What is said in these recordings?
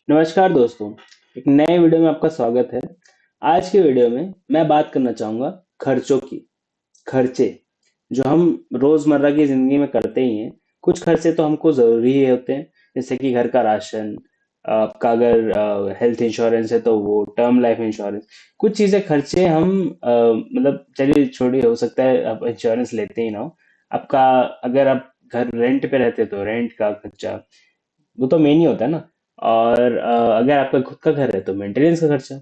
नमस्कार दोस्तों। एक नए वीडियो में आपका स्वागत है। आज की वीडियो में मैं बात करना चाहूँगा खर्चों की। खर्चे जो हम रोज़मर्रा की ज़िंदगी में करते ही हैं। कुछ खर्चे तो हमको ज़रूरी ही होते हैं, जैसे कि घर का राशन, आपका अगर हेल्थ इंश्योरेंस है तो वो, टर्म लाइफ इंश्योरेंस। कुछ चीज़ें खर्चे हम मतलब चलिए छोड़िए, हो सकता है आप इंश्योरेंस लेते ही ना हो। आपका अगर आप घर रेंट पे रहते हो तो रेंट का खर्चा, वो तो मेन ही होता है ना। और अगर आपका खुद का घर है तो मेंटेनेंस का खर्चा,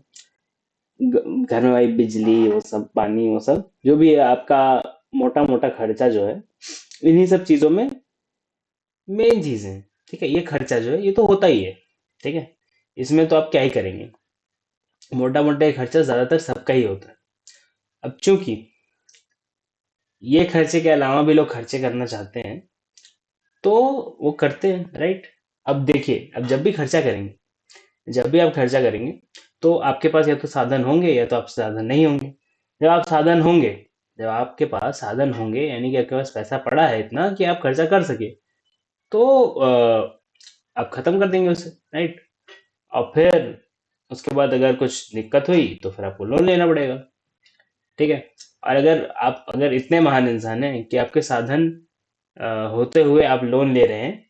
घर में भाई बिजली वो सब, पानी वो सब, जो भी है आपका मोटा मोटा खर्चा जो है, इन्हीं सब चीजों में मेन चीज है। ठीक है, ये खर्चा जो है ये तो होता ही है। ठीक है, इसमें तो आप क्या ही करेंगे। मोटा मोटा ये खर्चा ज्यादातर सबका ही होता है। अब चूंकि ये खर्चे के अलावा भी लोग खर्चे करना चाहते हैं, तो वो करते हैं, राइट। अब देखिए, अब जब भी आप खर्चा करेंगे, तो आपके पास या तो साधन होंगे या तो आपके साधन नहीं होंगे। जब आप साधन होंगे जब आपके पास साधन होंगे, यानी कि आपके पास पैसा पड़ा है इतना कि आप खर्चा कर सके, तो आप खत्म कर देंगे उसे, राइट। और फिर उसके बाद अगर कुछ दिक्कत हुई तो फिर आपको लोन लेना पड़ेगा। ठीक है। और अगर इतने महान इंसान हैं कि आपके साधन होते हुए आप लोन ले रहे हैं।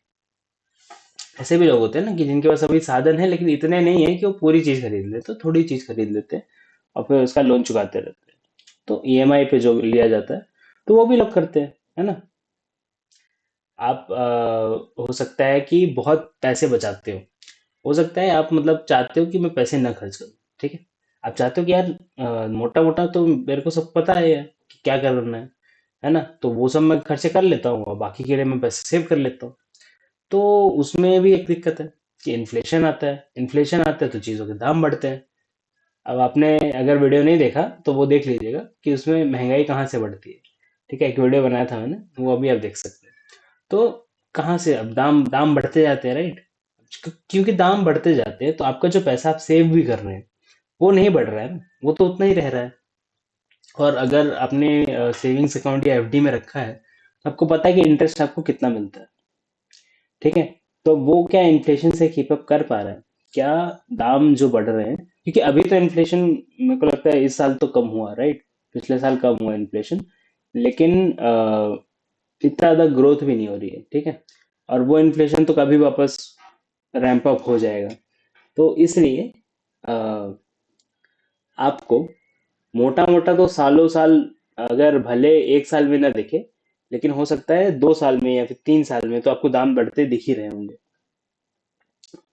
ऐसे भी लोग होते हैं ना कि जिनके पास अभी साधन है लेकिन इतने नहीं है कि वो पूरी चीज खरीद लेते, तो थोड़ी चीज खरीद लेते हैं और फिर उसका लोन चुकाते रहते हैं। तो ईएमआई पे जो लिया जाता है, तो वो भी लोग करते हैं, है ना। आप हो सकता है कि बहुत पैसे बचाते हो सकता है आप मतलब चाहते हो कि मैं पैसे ना खर्च करूं। ठीक है, आप चाहते हो कि यार मोटा मोटा तो मेरे को सब पता है यार कि क्या करना है ना, तो वो सब मैं खर्चे कर लेता हूँ और बाकी के लिए मैं पैसे सेव कर लेता हूँ। तो उसमें भी एक दिक्कत है कि इन्फ्लेशन आता है तो चीज़ों के दाम बढ़ते हैं। अब आपने अगर वीडियो नहीं देखा तो वो देख लीजिएगा कि उसमें महंगाई कहाँ से बढ़ती है। ठीक है, एक वीडियो बनाया था मैंने, वो अभी आप देख सकते हैं। तो कहाँ से अब दाम दाम बढ़ते जाते हैं, राइट। क्योंकि दाम बढ़ते जाते हैं तो आपका जो पैसा आप सेव भी कर रहे हैं वो नहीं बढ़ रहा है ना, वो तो उतना ही रह रहा है। और अगर आपने सेविंग्स अकाउंट या एफडी में रखा है, तो आपको पता है कि इंटरेस्ट आपको कितना मिलता है। ठीक है, तो वो क्या इन्फ्लेशन से कीप अप कर पा रहा है क्या? दाम जो बढ़ रहे हैं, क्योंकि अभी तो इन्फ्लेशन मेरे को लगता है इस साल तो कम हुआ, राइट। पिछले साल कम हुआ इन्फ्लेशन, लेकिन इतना ज्यादा ग्रोथ भी नहीं हो रही है। ठीक है, और वो इन्फ्लेशन तो कभी वापस रैंप अप हो जाएगा। तो इसलिए अ, आपको मोटा मोटा तो सालों साल, अगर भले एक साल में ना दिखे, लेकिन हो सकता है 2 साल में या फिर 3 साल में तो आपको दाम बढ़ते दिख ही रहे होंगे।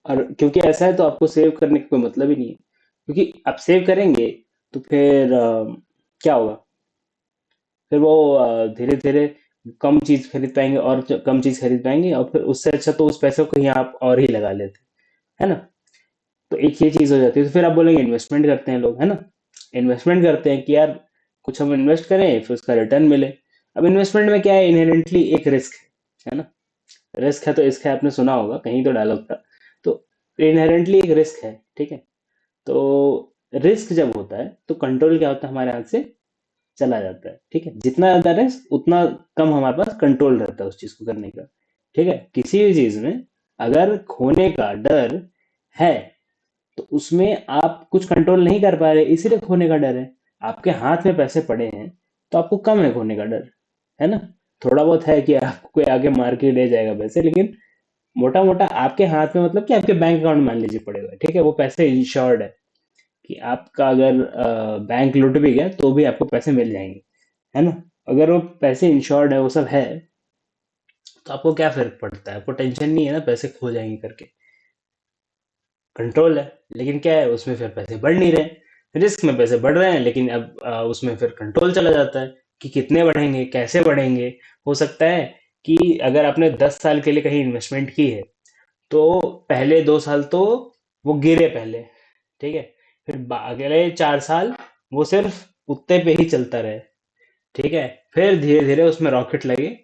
और क्योंकि ऐसा है तो आपको सेव करने का कोई मतलब ही नहीं है, क्योंकि आप सेव करेंगे तो फिर क्या होगा? फिर वो धीरे धीरे कम चीज खरीद पाएंगे और कम चीज खरीद पाएंगे, और फिर उससे अच्छा तो उस पैसे को कहीं आप और ही लगा लेते, है ना। तो एक ये चीज हो जाती है, तो फिर आप बोलेंगे इन्वेस्टमेंट करते हैं लोग, है ना। इन्वेस्टमेंट करते हैं कि यार कुछ हम इन्वेस्ट करें फिर उसका रिटर्न मिले। अब इन्वेस्टमेंट में क्या है, इनहेरेंटली एक रिस्क है ना। रिस्क है तो इसका आपने सुना होगा कहीं तो डायलॉग था। तो इनहेरेंटली एक रिस्क है, ठीक है। तो रिस्क जब होता है तो कंट्रोल क्या होता है, हमारे हाथ से चला जाता है। ठीक है, जितना ज्यादा रिस्क उतना कम हमारे पास कंट्रोल रहता है उस चीज को करने का। ठीक है, किसी भी चीज में अगर खोने का डर है तो उसमें आप कुछ कंट्रोल नहीं कर पा रहे, इसीलिए खोने का डर है। आपके हाथ में पैसे पड़े हैं तो आपको कम है खोने का डर, है ना। थोड़ा बहुत है कि आपको कोई आगे मार के ले जाएगा पैसे, लेकिन मोटा मोटा आपके हाथ में, मतलब कि आपके बैंक अकाउंट मान लीजिए पड़े हुए, ठीक है, वो पैसे इंश्योर्ड है कि आपका अगर बैंक लूट भी गया तो भी आपको पैसे मिल जाएंगे, है ना। अगर वो पैसे इंश्योर्ड है, वो सब है, तो आपको क्या फर्क पड़ता है? आपको टेंशन नहीं है ना पैसे खो जाएंगे करके, कंट्रोल है। लेकिन क्या है, उसमें फिर पैसे बढ़ नहीं रहे, रिस्क में पैसे बढ़ रहे हैं, लेकिन अब उसमें फिर कंट्रोल चला जाता है कि कितने बढ़ेंगे, कैसे बढ़ेंगे। हो सकता है कि अगर आपने 10 साल के लिए कहीं इन्वेस्टमेंट की है, तो पहले 2 साल तो वो गिरे पहले, ठीक है। फिर अगले 4 साल वो सिर्फ उतने पे ही चलता रहे, ठीक है। फिर धीरे धीरे उसमें रॉकेट लगे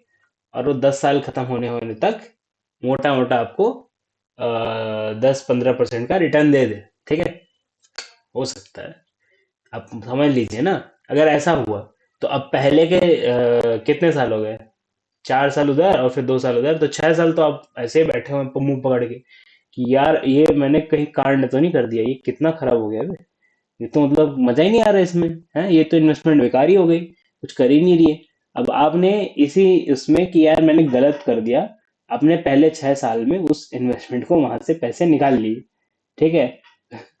और वो 10 साल खत्म होने होने तक मोटा मोटा आपको 10-15% का रिटर्न दे दे। ठीक है, हो सकता है। आप समझ लीजिए ना, अगर ऐसा हुआ तो अब पहले के कितने साल हो गए? 4 साल उधर और फिर 2 साल उधर, तो 6 साल तो आप ऐसे ही बैठे हुए हैं मुंह पकड़ के कि यार ये मैंने कहीं कांड तो नहीं कर दिया, ये कितना खराब हो गया बे। ये तो मतलब मजा ही नहीं आ रहा इसमें। है, ये तो इन्वेस्टमेंट बेकार ही हो गई, कुछ कर ही नहीं रही है। अब आपने इसी उसमें कि यार मैंने गलत कर दिया, आपने पहले 6 साल में उस इन्वेस्टमेंट को वहां से पैसे निकाल लिए, ठीक है।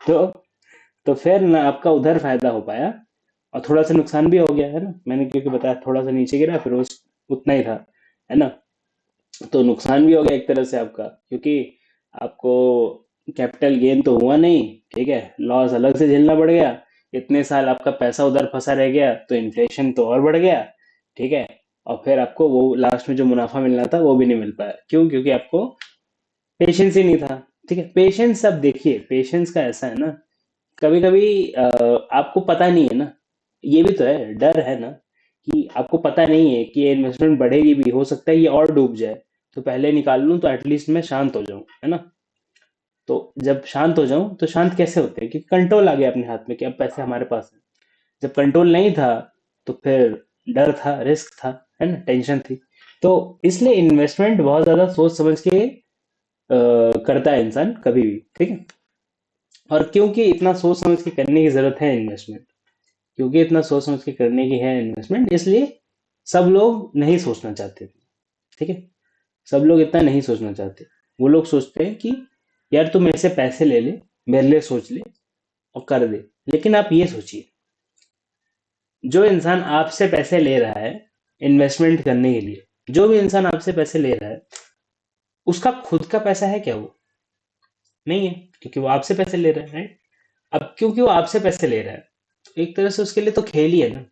तो तो फिर ना आपका उधर फायदा हो पाया, और थोड़ा सा नुकसान भी हो गया है ना, मैंने क्योंकि बताया थोड़ा सा नीचे गिरा फिर उस उतना ही था, है ना। तो नुकसान भी हो गया एक तरह से आपका, क्योंकि आपको कैपिटल गेन तो हुआ नहीं, ठीक है, लॉस अलग से झेलना पड़ गया। इतने साल आपका पैसा उधर फंसा रह गया, तो इन्फ्लेशन तो और बढ़ गया, ठीक है। और फिर आपको वो लास्ट में जो मुनाफा मिलना था वो भी नहीं मिल पाया, क्यों? क्योंकि आपको पेशेंस ही नहीं था। ठीक है, पेशेंस, अब देखिए पेशेंस का ऐसा है ना, कभी कभी आपको पता नहीं है ना, ये भी तो है, डर है ना, कि आपको पता नहीं है कि ये इन्वेस्टमेंट बढ़ेगी भी, हो सकता है ये और डूब जाए, तो पहले निकाल लूं तो एटलीस्ट मैं शांत हो जाऊं, है ना। तो जब शांत हो जाऊं तो शांत कैसे होते हैं, कि कंट्रोल आ गया अपने हाथ में, कि अब पैसे हमारे पास है। जब कंट्रोल नहीं था तो फिर डर था, रिस्क था, है ना, टेंशन थी। तो इसलिए इन्वेस्टमेंट बहुत ज्यादा सोच समझ के करता है इंसान कभी भी, ठीक है। और क्योंकि इतना सोच समझ के करने की जरूरत है इन्वेस्टमेंट, क्योंकि इतना सोच समझ के करने की है इन्वेस्टमेंट, इसलिए सब लोग नहीं सोचना चाहते, ठीक है। सब लोग इतना नहीं सोचना चाहते। वो लोग सोचते हैं कि यार तू मेरे से पैसे ले ले, मेरे लिए सोच ले और कर दे। लेकिन आप ये सोचिए, जो इंसान आपसे पैसे ले रहा है इन्वेस्टमेंट करने के लिए, जो भी इंसान आपसे पैसे ले रहा है, उसका खुद का पैसा है क्या? वो नहीं है, क्योंकि वो आपसे पैसे ले रहा है, राइट। अब क्योंकि वो आपसे पैसे ले रहा है, तो एक तरह से उसके लिए तो खेल ही है ना।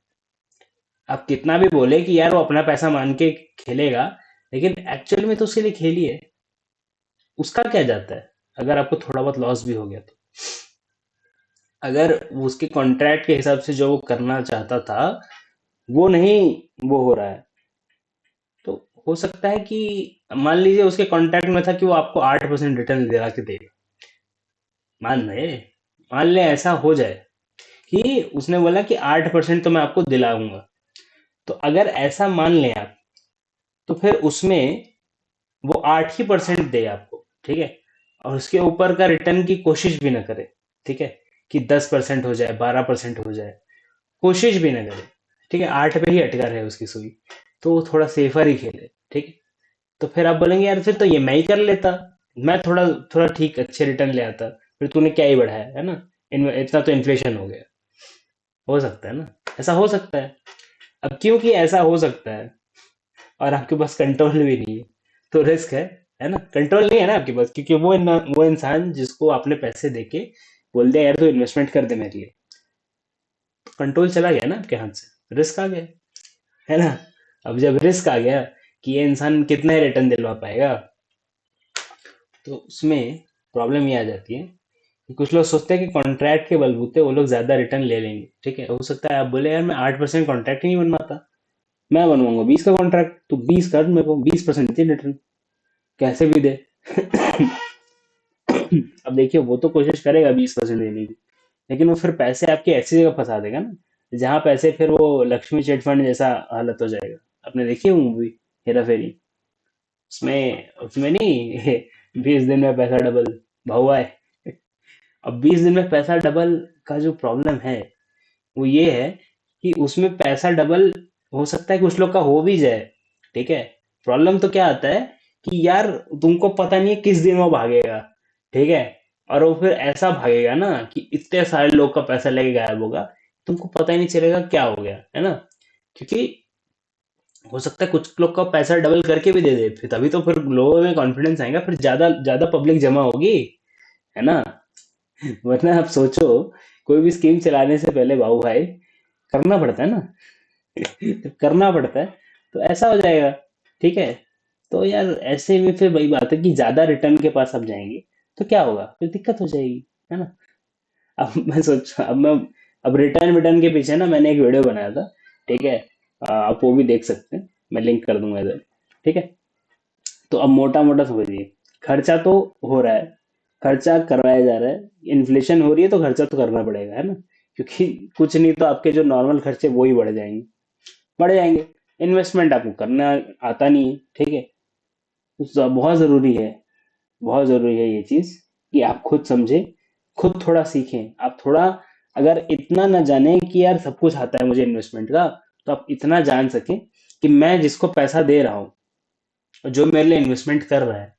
आप कितना भी बोले कि यार वो अपना पैसा मान के खेलेगा, लेकिन एक्चुअल में तो उसके लिए खेल ही है। उसका क्या जाता है अगर आपको थोड़ा बहुत लॉस भी हो गया तो? अगर वो उसके कॉन्ट्रैक्ट के हिसाब से जो वो करना चाहता था वो नहीं, वो हो रहा है, तो हो सकता है कि मान लीजिए उसके कॉन्ट्रैक्ट में था कि वो आपको 8% रिटर्न दिला के देगा। मान रहे, मान ले ऐसा हो जाए कि उसने बोला कि 8% तो मैं आपको दिलाऊंगा, तो अगर ऐसा मान लें आप, तो फिर उसमें वो 8 ही % दे आपको, ठीक है, और उसके ऊपर का रिटर्न की कोशिश भी ना करे, ठीक है, कि 10% हो जाए, 12% हो जाए, कोशिश भी ना करे, ठीक है, 8 पे ही अटका रहे उसकी सुई, तो वो थोड़ा सेफर ही खेले, ठीक है। तो फिर आप बोलेंगे यार फिर तो ये मैं ही कर लेता, मैं थोड़ा थोड़ा ठीक अच्छे रिटर्न ले आता, फिर तूने क्या ही बढ़ाया, है ना, इतना तो इन्फ्लेशन हो गया। हो सकता है ना, ऐसा हो सकता है। अब क्योंकि ऐसा हो सकता है और आपके पास कंट्रोल भी नहीं है, तो रिस्क है ना, कंट्रोल नहीं है ना आपके पास, क्योंकि वो इंसान जिसको आपने पैसे देके बोल दिया यार तू इन्वेस्टमेंट कर दे मेरे लिए, तो कंट्रोल चला गया ना आपके हाथ से, रिस्क आ गया, है ना। अब जब रिस्क आ गया कि ये इंसान कितना ही रिटर्न दिलवा पाएगा, तो उसमें प्रॉब्लम ये आ जाती है कि कुछ लोग सोचते हैं कि कॉन्ट्रैक्ट के बलबूते वो लोग ज्यादा रिटर्न ले लेंगे, ठीक है। हो सकता है आप बोले यार मैं 8% कॉन्ट्रैक्ट ही नहीं बनवाता, मैं बनवाऊंगा 20 का कॉन्ट्रैक्ट, तो 20 कर, मेरे को 20% देती रिटर्न, कैसे भी दे। अब देखिए वो तो कोशिश करेगा 20% देने की, लेकिन वो फिर पैसे आपके ऐसी जगह फंसा देगा ना, जहाँ पैसे फिर वो लक्ष्मी चिट फंड जैसा हालत हो जाएगा। आपने देखी है मूवी हेरा फेरी? उसमें उसमें नहीं 20 दिन में पैसा डबल, भावा है। अब 20 दिन में पैसा डबल का जो प्रॉब्लम है वो ये है कि उसमें पैसा डबल हो सकता है, कुछ लोग का हो भी जाए, ठीक है। प्रॉब्लम तो क्या आता है कि यार तुमको पता नहीं है किस दिन वो भागेगा, ठीक है, और वो फिर ऐसा भागेगा ना कि इतने सारे लोग का पैसा लेके गायब होगा, तुमको पता ही नहीं चलेगा क्या हो गया, है ना। क्योंकि हो सकता है कुछ लोग का पैसा डबल करके भी दे दे, फिर तभी तो फिर लोगों में कॉन्फिडेंस आएगा, फिर ज्यादा ज्यादा पब्लिक जमा होगी, है ना। वरना आप सोचो, कोई भी स्कीम चलाने से पहले बाबू भाई करना पड़ता है ना। करना पड़ता है, तो ऐसा हो जाएगा, ठीक है। तो यार ऐसे में फिर वही बात है कि ज्यादा रिटर्न के पास आप जाएंगे तो क्या होगा, फिर दिक्कत हो जाएगी, है ना। अब मैं सोच अब मैं अब रिटर्न रिटर्न के पीछे ना मैंने एक वीडियो बनाया था, ठीक है। आप वो भी देख सकते हैं, मैं लिंक कर दूंगा इधर, ठीक है। तो अब मोटा मोटा समझिए, खर्चा तो हो रहा है, खर्चा करवाया जा रहा है, इन्फ्लेशन हो रही है तो खर्चा तो करना पड़ेगा, है ना। क्योंकि कुछ नहीं तो आपके जो नॉर्मल खर्चे वो ही बढ़ जाएंगे, बढ़ जाएंगे। इन्वेस्टमेंट आपको करना आता नहीं है, ठीक है, बहुत जरूरी है। बहुत जरूरी है ये चीज कि आप खुद समझे, खुद थोड़ा सीखें। आप थोड़ा अगर इतना ना जाने कि यार सब कुछ आता है मुझे इन्वेस्टमेंट का, तो आप इतना जान सके कि मैं जिसको पैसा दे रहा हूँ और जो मेरे लिए इन्वेस्टमेंट कर रहा है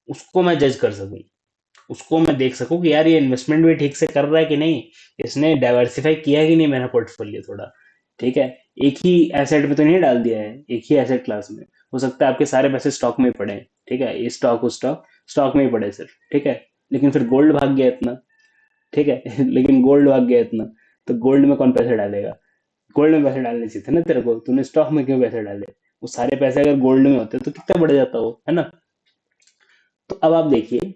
उसको मैं जज कर सकूं, उसको मैं देख सकूं कि यार ये इन्वेस्टमेंट भी ठीक से कर रहा है कि नहीं, इसने डाइवर्सिफाई किया है कि नहीं मेरा पोर्टफोलियो थोड़ा। ठीक है, एक ही एसेट में तो नहीं डाल दिया है, एक ही एसेट क्लास में। हो सकता है आपके सारे पैसे स्टॉक में ही पड़े हैं, ठीक है, ये स्टॉक उस स्टॉक, स्टॉक में ही पड़े सिर्फ, ठीक है, लेकिन फिर गोल्ड भाग गया इतना, ठीक है लेकिन गोल्ड भाग गया इतना, तो गोल्ड में कौन पैसे डालेगा? गोल्ड में पैसे डालने चाहिए थे ना तेरे को, तूने स्टॉक में क्यों पैसे डाले? वो सारे पैसे अगर गोल्ड में होते तो कितना बढ़ जाता वो, है ना? तो अब आप देखिए,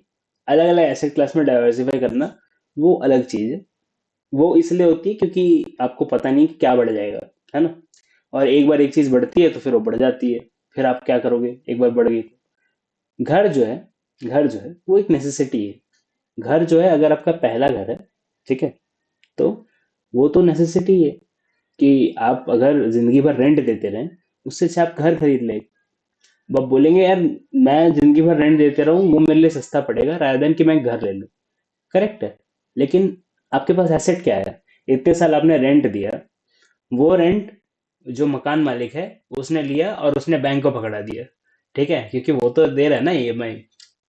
अलग अलग एसेट क्लास में डाइवर्सिफाई करना वो अलग चीज है। वो इसलिए होती है क्योंकि आपको पता नहीं कि क्या बढ़ जाएगा, है ना? और एक बार एक चीज बढ़ती है तो फिर वो बढ़ जाती है, फिर आप क्या करोगे एक बार बढ़ गई तो? घर जो है, घर जो है वो एक नेसेसिटी है। घर जो है अगर आपका पहला घर है, ठीक है, तो वो तो नेसेसिटी है कि आप अगर जिंदगी भर रेंट देते रहें, उससे अच्छा आप घर खरीद लें। अब आप बोलेंगे यार मैं जिंदगी भर रेंट देते रहूं वो मेरे लिए सस्ता पड़ेगा रादर देन कि मैं घर ले लूं। करेक्ट है, लेकिन आपके पास एसेट क्या है? इतने साल आपने रेंट दिया, वो रेंट जो मकान मालिक है उसने लिया और उसने बैंक को पकड़ा दिया, ठीक है, क्योंकि वो तो दे रहा है ना ईएमआई,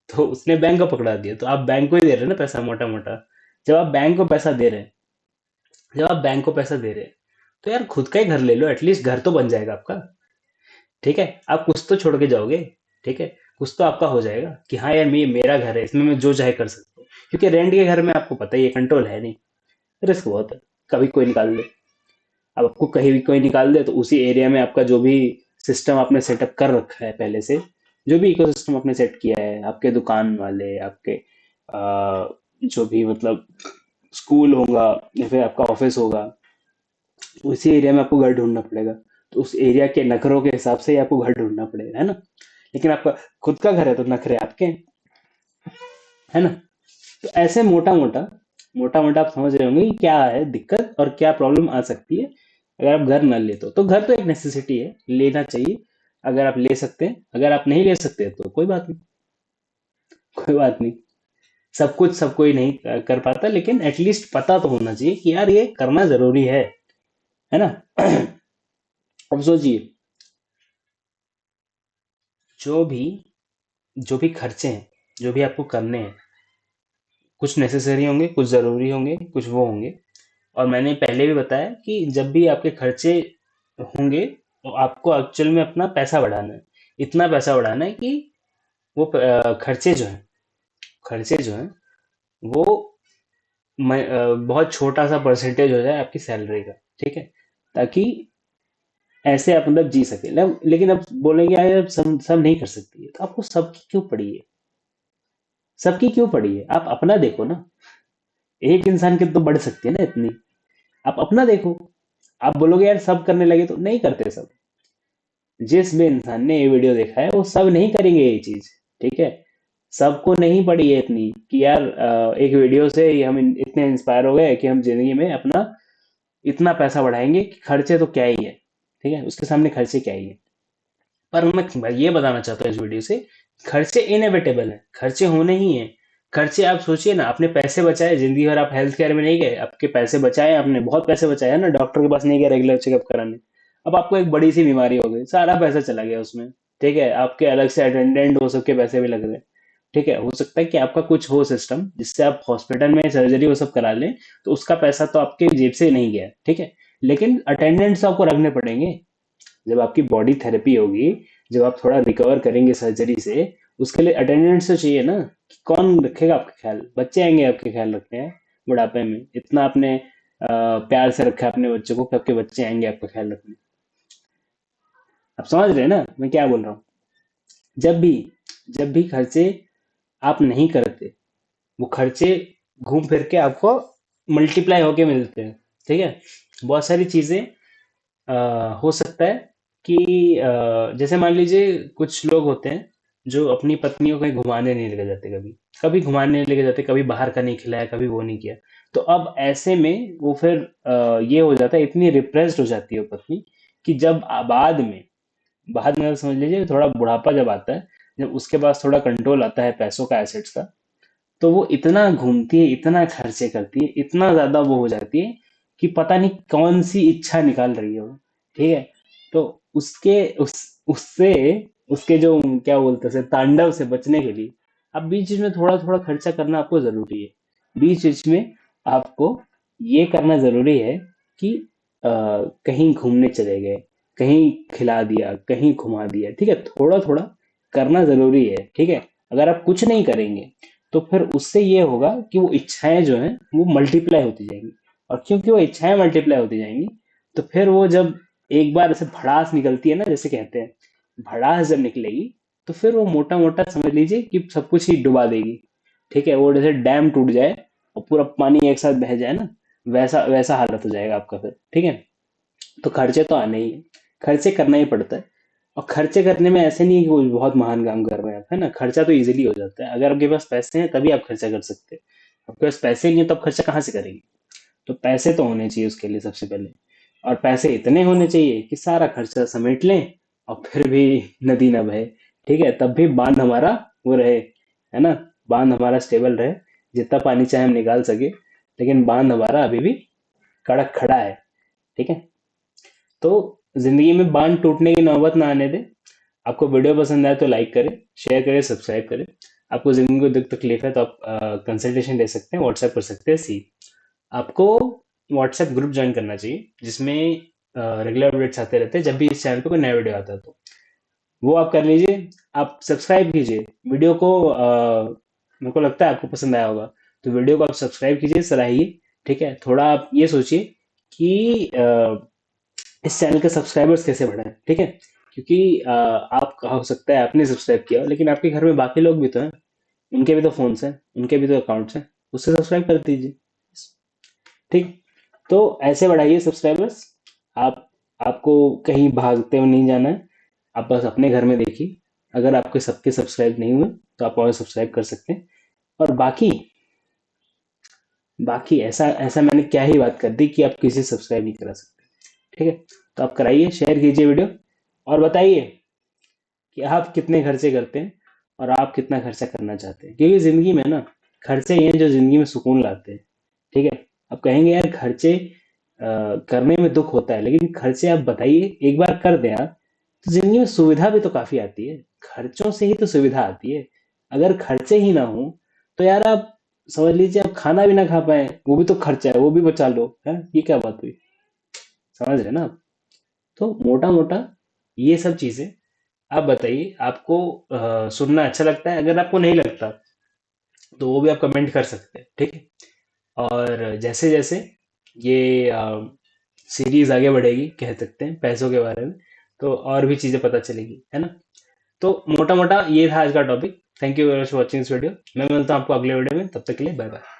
तो उसने बैंक को पकड़ा दिया, तो आप बैंक को ही दे रहे हैं ना पैसा, मोटा मोटा। जब आप बैंक को पैसा दे रहे हैं, जब आप बैंक को पैसा दे रहे हैं, तो यार खुद का ही घर ले लो, एटलीस्ट घर तो बन जाएगा आपका। ठीक है, आप कुछ तो छोड़ के जाओगे, ठीक है, कुछ तो आपका हो जाएगा कि हाँ यार मेरा घर है, इसमें मैं जो चाहे कर सकता हूँ। क्योंकि रेंट के घर में आपको पता ही है कंट्रोल है नहीं, रिस्क बहुत है, कभी कोई निकाल दे। अब आपको कहीं भी कोई निकाल दे तो उसी एरिया में आपका जो भी सिस्टम आपने सेटअप कर रखा है पहले से, जो भी इकोसिस्टम आपने सेट किया है, आपके दुकान वाले, आपके जो भी मतलब स्कूल होगा या फिर आपका ऑफिस होगा, उसी एरिया में आपको घर ढूंढना पड़ेगा। तो उस एरिया के नखरों के हिसाब से ही आपको घर ढूंढना पड़ेगा, है ना? लेकिन आपका खुद का घर है तो नखरे आपके हैं, है ना? तो ऐसे मोटा मोटा, मोटा मोटा आप समझ रहे होंगे कि क्या है दिक्कत और क्या प्रॉब्लम आ सकती है अगर आप घर न ले तो घर तो एक नेसेसिटी है, लेना चाहिए अगर आप ले सकते हैं। अगर आप नहीं ले सकते तो कोई बात नहीं, कोई बात नहीं। सब कुछ सब कोई नहीं कर पाता, लेकिन एटलीस्ट पता तो होना चाहिए कि यार ये करना जरूरी है ना? अब सोचिए, जो भी जो भी खर्चे हैं, जो भी आपको करने हैं, कुछ नेसेसरी होंगे, कुछ जरूरी होंगे, कुछ वो होंगे। और मैंने पहले भी बताया कि जब भी आपके खर्चे होंगे तो आपको एक्चुअल में अपना पैसा बढ़ाना है, इतना पैसा बढ़ाना है कि वो खर्चे जो हैं, खर्चे जो हैं वो बहुत छोटा सा परसेंटेज हो जाए आपकी सैलरी का, ठीक है, ताकि ऐसे आप मतलब जी सके। लेकिन अब बोलेंगे यार अब सब नहीं कर सकती है, तो आपको सबकी क्यों पड़ी है? सबकी क्यों पड़ी है? आप अपना देखो ना, एक इंसान की तो बढ़ सकती है ना इतनी। आप अपना देखो। आप बोलोगे यार सब करने लगे तो नहीं करते सब। जिस भी इंसान ने ये वीडियो देखा है वो सब नहीं करेंगे ये चीज, ठीक है? सबको नहीं पड़ी है इतनी कि यार एक वीडियो से ही हम इतने इंस्पायर हो गए कि हम जिंदगी में अपना इतना पैसा बढ़ाएंगे कि खर्चे तो क्या ही है, ठीक है, उसके सामने खर्चे क्या ही है। पर मैं ये बताना चाहता हूँ इस वीडियो से, खर्चे इनएविटेबल है, खर्चे होने ही हैं। खर्चे आप सोचिए ना, आपने पैसे बचाए, जिंदगी भर आप हेल्थ केयर में नहीं गए, आपके पैसे बचाए, आपने बहुत पैसे बचाए है ना, डॉक्टर के पास नहीं गए रेगुलर चेकअप कराने। अब आपको एक बड़ी सी बीमारी हो गई, सारा पैसा चला गया उसमें, ठीक है, आपके अलग से अटेंडेंट वो सबके पैसे भी लग रहे हैं। ठीक है, हो सकता है कि आपका कुछ हो सिस्टम जिससे आप हॉस्पिटल में सर्जरी वो सब करा लें, तो उसका पैसा तो आपके जेब से नहीं गया, ठीक है, लेकिन अटेंडेंट्स आपको रखने पड़ेंगे। जब आपकी बॉडी थेरेपी होगी, जब आप थोड़ा रिकवर करेंगे सर्जरी से, उसके लिए अटेंडेंट्स तो चाहिए ना, कि कौन रखेगा आपका ख्याल? बच्चे आएंगे आपके ख्याल रखने हैं बुढ़ापे में, इतना आपने प्यार से रखा है अपने बच्चों को कि आपके बच्चे आएंगे आपका ख्याल रखने। आप समझ रहे हैं ना मैं क्या बोल रहा हूँ? जब भी जब भी खर्चे आप नहीं करते, वो खर्चे घूम फिर के आपको मल्टीप्लाई होके मिलते हैं, ठीक है? बहुत सारी चीजें हो सकता है कि जैसे मान लीजिए कुछ लोग होते हैं जो अपनी पत्नियों को कहीं घुमाने नहीं लेके जाते, कभी कभी घुमाने नहीं लेके जाते, कभी बाहर का नहीं खिलाया, कभी वो नहीं किया। तो अब ऐसे में वो फिर ये हो जाता है, इतनी रिप्रेस्ड हो जाती है वो पत्नी कि जब बाद में समझ लीजिए थोड़ा बुढ़ापा जब आता है, जब उसके पास थोड़ा कंट्रोल आता है पैसों का, एसेट्स का, तो वो इतना घूमती है, इतना खर्चे करती है, इतना ज्यादा वो हो जाती है कि पता नहीं कौन सी इच्छा निकाल रही है वो। ठीक है। तो उसके उस उससे उसके जो क्या बोलते हैं तांडव से बचने के लिए अब बीच बीच में थोड़ा थोड़ा खर्चा करना आपको जरूरी है। बीच बीच में आपको ये करना जरूरी है कि कहीं घूमने चले गए, कहीं खिला दिया, कहीं घुमा दिया। ठीक है, थोड़ा थोड़ा करना जरूरी है। ठीक है। अगर आप कुछ नहीं करेंगे तो फिर उससे ये होगा कि वो इच्छाएं जो हैं वो मल्टीप्लाई होती जाएंगी। और क्योंकि वो इच्छाएं मल्टीप्लाई होती जाएंगी तो फिर वो जब एक बार ऐसे भड़ास निकलती है ना, जैसे कहते हैं, भड़ास जब निकलेगी तो फिर वो मोटा मोटा समझ लीजिए कि सब कुछ ही डुबा देगी। ठीक है, वो जैसे डैम टूट जाए और पूरा पानी एक साथ बह जाए ना, वैसा वैसा हालत हो जाएगा आपका फिर। ठीक है। तो खर्चे तो आने ही है, खर्चे करना ही पड़ता है। और खर्चे करने में ऐसे नहीं है कि कोई बहुत महान काम कर रहे हैं आप, है ना। खर्चा तो इजीली हो जाता है, अगर आपके पास पैसे हैं तभी आप खर्चा कर सकते हैं। आपके पास पैसे नहीं है तो आप खर्चा कहाँ से करेंगे। तो पैसे तो होने चाहिए उसके लिए सबसे पहले। और पैसे इतने होने चाहिए कि सारा खर्चा समेट लें और फिर भी नदी ना बहे। ठीक है, तब भी बांध हमारा वो रहे, है ना। बांध हमारा स्टेबल रहे, जितना पानी चाहे हम निकाल सके, लेकिन बांध हमारा अभी भी कड़क खड़ा है। ठीक है। तो जिंदगी में बांध टूटने की नौबत ना आने दे। आपको वीडियो पसंद आए तो लाइक करें, शेयर करें, सब्सक्राइब करें। आपको जिंदगी को दुख तकलीफ है तो आप कंसल्टेशन ले सकते हैं, व्हाट्सएप कर सकते हैं। सी आपको व्हाट्सएप ग्रुप ज्वाइन करना चाहिए जिसमें रेगुलर अपडेट्स आते रहते हैं जब भी इस चैनल पे कोई नया वीडियो आता है। तो वो आप कर लीजिए। आप सब्सक्राइब कीजिए वीडियो को, मेरे को लगता है आपको पसंद आया होगा। तो वीडियो को आप सब्सक्राइब कीजिए, सराहिए। ठीक है, थोड़ा आप ये सोचिए कि इस चैनल के सब्सक्राइबर्स कैसे बढ़ाएं। ठीक है, क्योंकि आप हो सकता है आपने सब्सक्राइब किया हो लेकिन आपके घर में बाकी लोग भी तो हैं, उनके भी तो फोन्स हैं, उनके भी तो अकाउंट्स हैं, उससे सब्सक्राइब कर दीजिए। ठीक। तो ऐसे बढ़ाइए सब्सक्राइबर्स। आप आपको कहीं भागते हुए नहीं जाना है, आप बस अपने घर में देखिए। अगर आपके सबके सब्सक्राइब नहीं हुए तो आप और सब्सक्राइब कर सकते हैं। और बाकी बाकी ऐसा ऐसा मैंने क्या ही बात कर दी कि आप किसी सब्सक्राइब नहीं करा सकते। ठीक है। तो आप कराइए, शेयर कीजिए वीडियो और बताइए कि आप कितने खर्चे करते हैं और आप कितना खर्चा करना चाहते हैं, क्योंकि जिंदगी में ना खर्चे ये हैं जो जिंदगी में सुकून लाते हैं। ठीक है। आप कहेंगे यार खर्चे करने में दुख होता है, लेकिन खर्चे आप बताइए एक बार कर दें आप, तो जिंदगी में सुविधा भी तो काफी आती है। खर्चों से ही तो सुविधा आती है। अगर खर्चे ही ना हो तो यार आप समझ लीजिए आप खाना भी ना खा पाए, वो भी तो खर्चा है, वो भी बचा लो। है, ये क्या बात हुई। समझ रहे ना आप। तो मोटा मोटा ये सब चीजें आप बताइए, आपको सुनना अच्छा लगता है। अगर आपको नहीं लगता तो वो भी आप कमेंट कर सकते हैं। ठीक है। और जैसे जैसे ये सीरीज आगे बढ़ेगी, कह सकते हैं पैसों के बारे में, तो और भी चीजें पता चलेगी, है ना। तो मोटा मोटा ये था आज का topic. Thank you very much for watching this video. मैं मिलता हूँ आपको अगले वीडियो में, तब तक के लिए बाय बाय।